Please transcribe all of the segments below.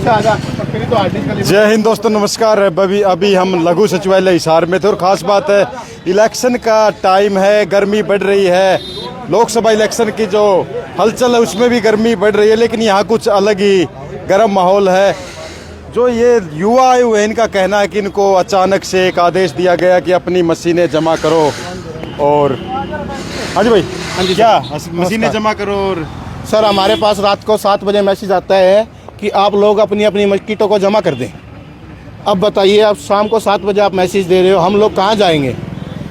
जय हिंद दोस्तों, नमस्कार। अभी हम लघु सचिवालय हिसार में थे और ख़ास बात है इलेक्शन का टाइम है, गर्मी बढ़ रही है। लोकसभा इलेक्शन की जो हलचल है उसमें भी गर्मी बढ़ रही है, लेकिन यहाँ कुछ अलग ही गर्म माहौल है। जो ये युवा आए हुए हैं, इनका कहना है कि इनको अचानक से एक आदेश दिया गया कि अपनी मशीनें जमा करो और हाँ जी भाई, हाँ जी, क्या मशीनें जमा करो। और सर, हमारे पास रात को 7 बजे मैसेज आता है कि आप लोग अपनी अपनी किटों को जमा कर दें। अब बताइए, अब शाम को 7 बजे आप मैसेज दे रहे हो, हम लोग कहाँ जाएंगे?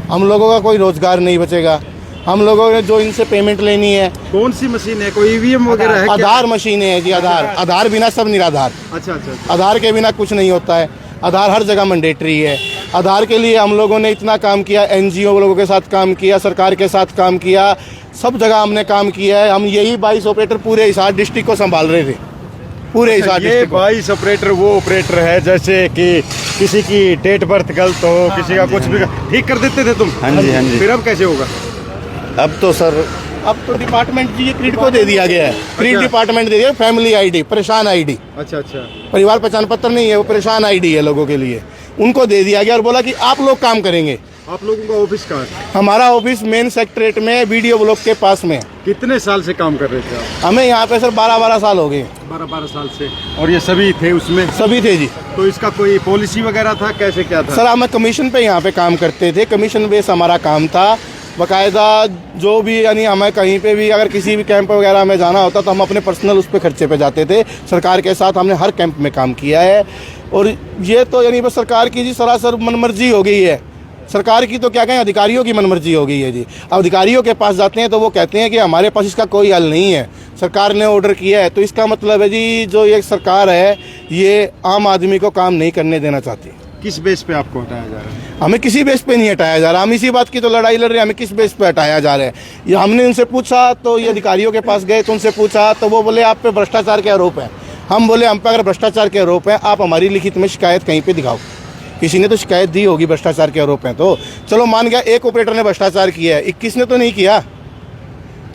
हम लोगों का कोई रोजगार नहीं बचेगा। हम लोगों ने जो इनसे पेमेंट लेनी है। कौन सी मशीन है? कोई ईवीएम वगैरह है? आधार मशीनें हैं जी, आधार बिना सब निराधार। अच्छा। आधार के बिना कुछ नहीं होता है। आधार हर जगह मैंडेटरी है। आधार के लिए हम लोगों ने इतना काम किया, एनजीओ लोगों के साथ काम किया, सरकार के साथ काम किया, सब जगह हमने काम किया है। हम यही 22 ऑपरेटर पूरे हिसार डिस्ट्रिक्ट को संभाल रहे थे, पूरे हिसार डिस्ट्रिक्ट। 22 ऑपरेटर वो ऑपरेटर है जैसे कि किसी की डेट बर्थ गलत हो, किसी का कुछ भी ठीक कर देते थे तुम? हाँ जी। फिर अब कैसे होगा? अब तो सर, अब तो डिपार्टमेंट जी क्रीड को दे दिया गया है। क्रीड डिपार्टमेंट दे दिया, फैमिली आईडी, परेशान आईडी। अच्छा। परिवार पहचान पत्र नहीं है, वो परेशान आईडी है लोगों के लिए, उनको दे दिया गया और बोला कि आप लोग काम करेंगे। आप लोगों का ऑफिस कहाँ है? हमारा ऑफिस मेन सेक्रेटरीट में, वीडियो ब्लॉक के पास में। कितने साल से काम कर रहे थे आप? हमें यहाँ पे सर 12 साल हो गए। 12 साल से। और ये सभी थे उसमें? सभी थे जी। तो इसका कोई पॉलिसी वगैरह था, कैसे क्या था? सर, हमें कमीशन पे यहाँ पे काम करते थे, कमीशन बेस हमारा काम था। बाकायदा जो भी, यानी हमें कहीं पे भी अगर किसी भी कैंप वगैरह में जाना होता तो हम अपने पर्सनल उस पर खर्चे पे जाते थे। सरकार के साथ हमने हर कैंप में काम किया है। और ये तो यानी बस सरकार की जी सरासर मनमर्जी हो गई है। सरकार की तो क्या कहें, अधिकारियों की मनमर्जी हो गई है जी। अब अधिकारियों के पास जाते हैं तो वो कहते हैं कि हमारे पास इसका कोई हल नहीं है, सरकार ने ऑर्डर किया है। तो इसका मतलब है जी, जो ये सरकार है ये आम आदमी को काम नहीं करने देना चाहती। किस बेस पे आपको हटाया जा रहा है? हमें किसी बेस पे नहीं हटाया जा रहा। हम इसी बात की तो लड़ाई लड़ रहे हैं, हमें किस बेस पे हटाया जा रहा है। ये हमने उनसे पूछा, तो ये अधिकारियों के पास गए तो उनसे पूछा तो वो बोले आप पे भ्रष्टाचार के आरोप है। हम बोले हम पे अगर भ्रष्टाचार के आरोप है, आप हमारी लिखित में शिकायत कहीं पे दिखाओ। किसी ने तो शिकायत दी होगी, भ्रष्टाचार के आरोप हैं तो चलो मान गया एक ऑपरेटर ने भ्रष्टाचार किया है, 21 ने तो नहीं किया।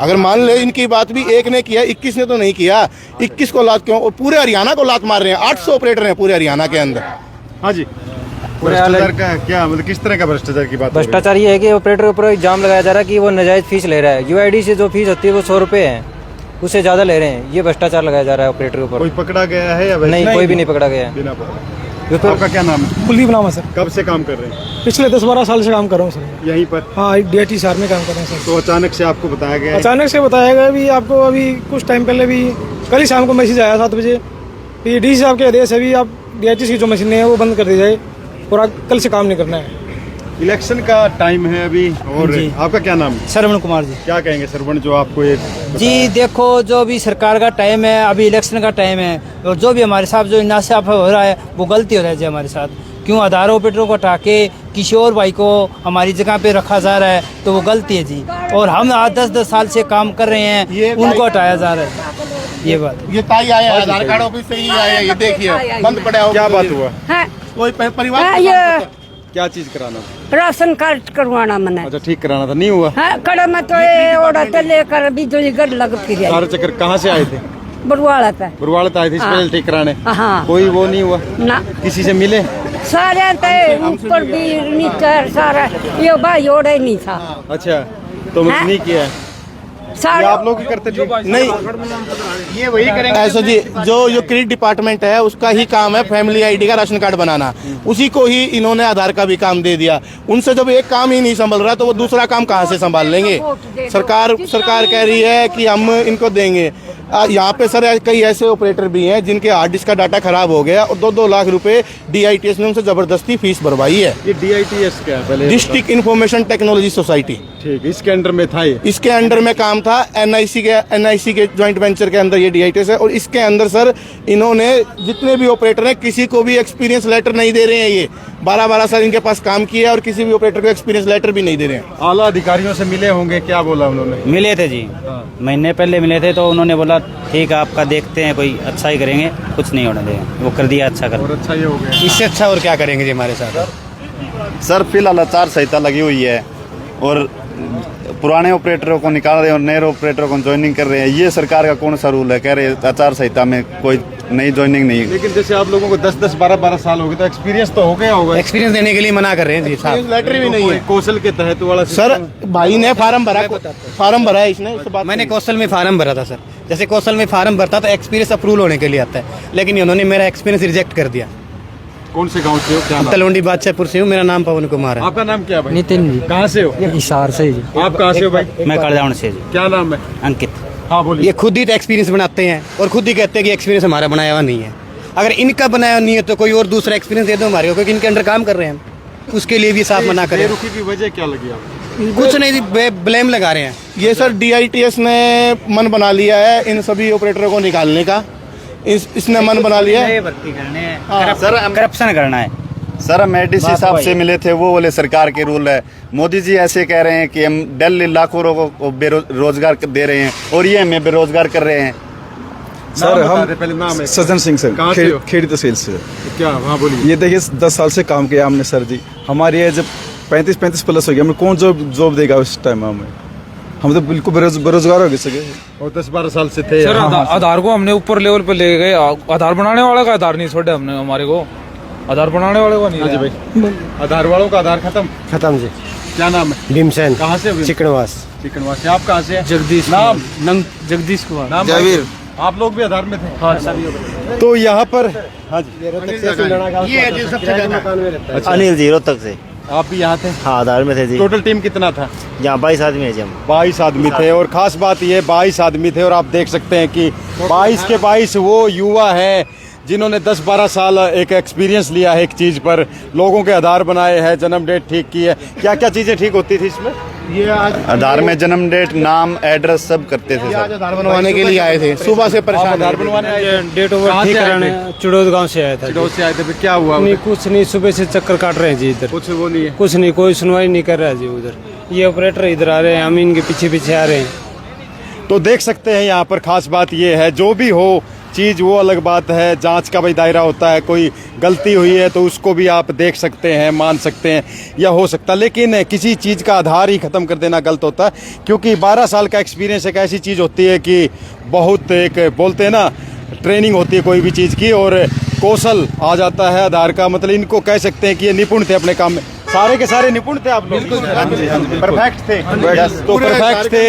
अगर मान ले इनकी बात भी एक ने किया, 21 ने तो नहीं किया। 21 को लात क्यों? पूरे हरियाणा को लात मार रहे हैं। 800 ऑपरेटर हैं पूरे हरियाणा के अंदर। हाँ जी। भ्रष्टाचार का क्या मतलब, किस तरह का भ्रष्टाचार की बात? भ्रष्टाचार ये है कि ऑपरेटर के ऊपर इल्जाम लगाया जा रहा है कि वो नाजायज फीस ले रहा है। यूआईडी से जो फीस होती है वो 100 रुपये है, उससे ज्यादा ले रहे हैं। ये भ्रष्टाचार लगाया जा रहा है ऑपरेटर के ऊपर। कोई पकड़ा गया है या नहीं, कोई भी नहीं पकड़ा गया है। बिना पकड़ा। आपका क्या नाम है? कुलदीप नाम है सर। कब से काम कर रहे हैं? पिछले 10-12 साल से काम कर रहा हूँ सर। यहीं पर? हाँ, DIT हिसार में काम कर रहे हैं सर। तो अचानक से आपको बताया गया? अचानक से बताया गया भी आपको, अभी कुछ टाइम पहले भी, कल ही शाम को मैसेज आया 7 बजे, DIT साहब के आदेश है भी आप DIT की जो मशीनें हैं वो बंद कर दी जाए और कल से काम नहीं करना है। इलेक्शन का टाइम है अभी। और आपका क्या नाम है? श्रवण कुमार जी। क्या कहेंगे श्रवण, जो आपको ये जी देखो, जो भी सरकार का टाइम है, अभी इलेक्शन का टाइम है, और जो भी हमारे साथ जो नासाफ हो रहा है वो गलती हो रहा है जी हमारे साथ। क्यों आधार ऑपरेटरों को हटा के किसी और भाई को हमारी जगह पे रखा जा रहा है, तो वो गलती है जी। और हम 10-10 साल से काम कर रहे हैं, उनको हटाया जा रहा है। ये बात, ये ताई आया आधार कार्ड ऑफिस से ही आया, ये देखिए बंद पड़ा है। क्या बात हुआ? कोई परिवार क्या चीज कराना? राशन कार्ड करवाना मैंने। अच्छा, ठीक कराना था, नहीं हुआ? कड़ा में तो ये ऑर्डर लेकर भी जो गढ़ लग फिर सारे चक्कर कहाँ से आए थे? बरुआला पे। बुरवाड़ा तो आए थे स्पेशल ठीक कराने? हाँ। कोई वो नहीं हुआ ना? किसी से मिले? सारे ऊपर भी नीचे सारा, ये भाई ओढ़े नहीं था। अच्छा, तो नहीं किया है? सारे आप लोग ही करते थे? नहीं, ये वही करेंगे ऐसा जी। जो क्रीड डिपार्टमेंट है उसका ही काम है फैमिली आईडी का राशन कार्ड बनाना, उसी को ही इन्होंने आधार का भी काम दे दिया। उनसे जब एक काम ही नहीं संभल रहा तो वो दूसरा काम कहाँ से संभाल लेंगे? सरकार कह रही है कि हम इनको देंगे। यहाँ पे सर कई ऐसे ऑपरेटर भी हैं जिनके हार्ड डिस्क का डाटा खराब हो गया और 2-2 लाख रुपए DITS ने उनसे जबरदस्ती फीस भरवाई है। ये DITS क्या है पहले? District information technology society. ठीक, इसके अंडर में था ये? इसके अंडर में काम था। NIC के ज्वाइंट वेंचर के अंदर ये DITS है। और इसके अंदर सर इन्होंने जितने भी ऑपरेटर हैं किसी को भी एक्सपीरियंस लेटर नहीं दे रहे हैं। ये 12 साल इनके पास काम किया और किसी भी ऑपरेटर को एक्सपीरियंस लेटर भी नहीं दे रहे हैं। आला अधिकारियों से मिले होंगे, क्या बोला उन्होंने? मिले थे जी, महीने पहले मिले थे तो उन्होंने बोला ठीक है आपका देखते हैं, कोई अच्छा ही करेंगे, कुछ नहीं होने देंगे। वो कर दिया, अच्छा कर। और अच्छा ही हो गया। इससे अच्छा और क्या करेंगे जी हमारे साथ? सर फिलहाल आचार संहिता लगी हुई है और पुराने ऑपरेटरों को निकाल रहे हैं और नए ऑपरेटरों को ज्वाइनिंग कर रहे हैं। ये सरकार का कौन सा रूल है? कह रहे आचार संहिता में कोई नई ज्वाइनिंग नहीं। लेकिन जैसे आप लोगों को 10-10, 12-12 साल हो गए तो एक्सपीरियंस तो हो गया होगा। एक्सपीरियंस देने के लिए मना कर रहे हैं जी साहब। लेटर भी नहीं है कौशल के तहत वाला सर। भाई ने फार्म भरा है इसने, इससे बात मैंने कौशल में फार्म भरा था सर। जैसे कौशल में फार्म भरता तो एक्सपीरियंस अप्रूवल होने के लिए आता है, लेकिन उन्होंने मेरा एक्सपीरियंस रिजेक्ट कर दिया। कौन से गांव से हो, क्या नाम? तलवंडी बादशाहपुर से हूँ, मेरा नाम पवन कुमार है। आपका नाम क्या है भाई? नितिन जी। कहाँ से हो? हिसार से जी। आप कहाँ से हो भाई? मैं कड़जाउन से जी। क्या नाम है? अंकित। हाँ बोलिए। ये खुद ही तो एक्सपीरियंस बनाते हैं और खुद ही कहते हैं कि एक्सपीरियंस हमारा बनाया हुआ नहीं है। अगर इनका बनाया हुआ नहीं है तो कोई और दूसरा एक्सपीरियंस दे दो हमारे को, क्योंकि इनके अंडर काम कर रहे हैं हम, उसके लिए भी साफ मना करें। बेरुखी की वजह क्या लगी आपको? कुछ नहीं, ब्लेम लगा रहे हैं। ये सर DITS ने मन बना लिया है इन सभी ऑपरेटरों को निकालने का। इसने मन बना लिया है। भर्ती करने हैं, करप्शन करना है। सर हम ADC साहब से मिले थे, वो बोले सरकार के रूल है। मोदी जी ऐसे कह रहे हैं कि हम दिल्ली लाखों लोगों को बेरोजगार दे रहे हैं और ये हमें बेरोजगार कर रहे हैं। सर हम पहले नाम है सज्जन सिंह सर, कहाँ से हो? खेड़ी तहसील से। क्या? हाँ बोलिए। ये देखिए 10 साल से काम किया हमने सर जी। हमारी एज 35 प्लस हो गया, हमें कौन जॉब देगा उस टाइम हमें? हम तो बिल्कुल बेरोजगार हो गए सके। और 10-12 साल से थे सर। आधार को हमने ऊपर लेवल पे ले गए। आधार बनाने वाले का आधार नहीं छोड़े हमने, हमारे को आधार बनाने वाले को नहीं। जी भाई, आधार वालों का आधार खत्म जी। क्या नाम है? भीमसेन। कहाँ से हो? चिकनवास। चिकनवास से। आप कहाँ से हैं? जगदीश नाम? जगदीश कुमार। नाम जयवीर। आप लोग भी आधार में थे? हाँ सर। तो यहाँ पर हाँ जी, अनिल जी रोहतक से। आप भी यहाँ थे? हाँ आधार में थे जी। टोटल टीम कितना था? यहाँ 22 आदमी है जी हम। 22 आदमी थे। और खास बात ये 22 आदमी थे और आप देख सकते हैं कि 22 के 22 वो युवा हैं जिन्होंने 10-12 साल एक एक्सपीरियंस लिया है एक चीज़ पर, लोगों के आधार बनाए हैं, जन्म डेट ठीक की है। क्या क्या चीज़ें ठीक होती थी इसमें? ये आज आधार में जन्म डेट, नाम, एड्रेस सब करते थे आज सर। आधार बनवाने के लिए आए थे, सुबह से आप परेशान आधार थे। बनवाने आए थे? डेट ऑफ कहाँ बर्थ ठीक से आए कराने थे? चिड़ौद गांव से आया था। चिड़ौद से आए थे। फिर क्या हुआ? नहीं कुछ नहीं, सुबह से चक्कर काट रहे हैं जी इधर। कुछ वो नहीं है। कुछ नहीं, कोई सुनवाई नहीं कर रहा है जी उधर। ये ऑपरेटर इधर आ रहे हैं, हम इनके पीछे पीछे आ रहे हैं। तो देख सकते हैं यहाँ पर खास बात ये है, जो भी हो चीज़ वो अलग बात है, जांच का भी दायरा होता है। कोई गलती हुई है तो उसको भी आप देख सकते हैं, मान सकते हैं या हो सकता है, लेकिन किसी चीज़ का आधार ही ख़त्म कर देना गलत होता है। क्योंकि 12 साल का एक्सपीरियंस एक ऐसी चीज़ होती है कि बहुत एक बोलते हैं ना, ट्रेनिंग होती है कोई भी चीज़ की, और कौशल आ जाता है आधार का। मतलब इनको कह सकते हैं कि ये निपुण थे अपने काम में। सारे के सारे निपुण थे आप लोग? हाँ जी, परफेक्ट थे। तो परफेक्ट थे।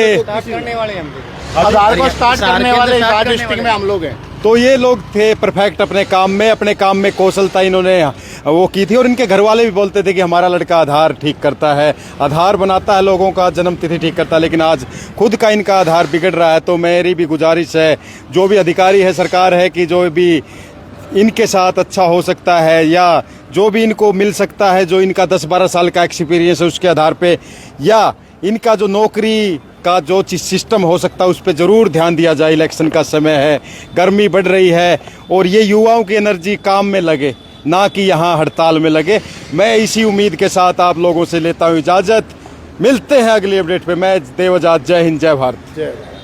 आधार को स्टार्ट करने वाले इस डिस्ट्रिक्ट में हम लोग हैं। तो ये लोग थे परफेक्ट अपने काम में कौशलता इन्होंने वो की थी। और इनके घर वाले भी बोलते थे कि हमारा लड़का आधार ठीक करता है, आधार बनाता है, लोगों का जन्म तिथि ठीक करता है। लेकिन आज खुद का इनका आधार बिगड़ रहा है। तो मेरी भी गुजारिश है, जो भी अधिकारी है, सरकार है, कि जो भी इनके साथ अच्छा हो सकता है या जो भी इनको मिल सकता है, जो इनका 10-12 साल का एक्सपीरियंस है उसके आधार पे, या इनका जो नौकरी का जो सिस्टम हो सकता है उस पर ज़रूर ध्यान दिया जाए। इलेक्शन का समय है, गर्मी बढ़ रही है और ये युवाओं की एनर्जी काम में लगे, ना कि यहाँ हड़ताल में लगे। मैं इसी उम्मीद के साथ आप लोगों से लेता हूँ इजाज़त। मिलते हैं अगली अपडेट पे। मैं देवजात। जय हिंद, जय भारत।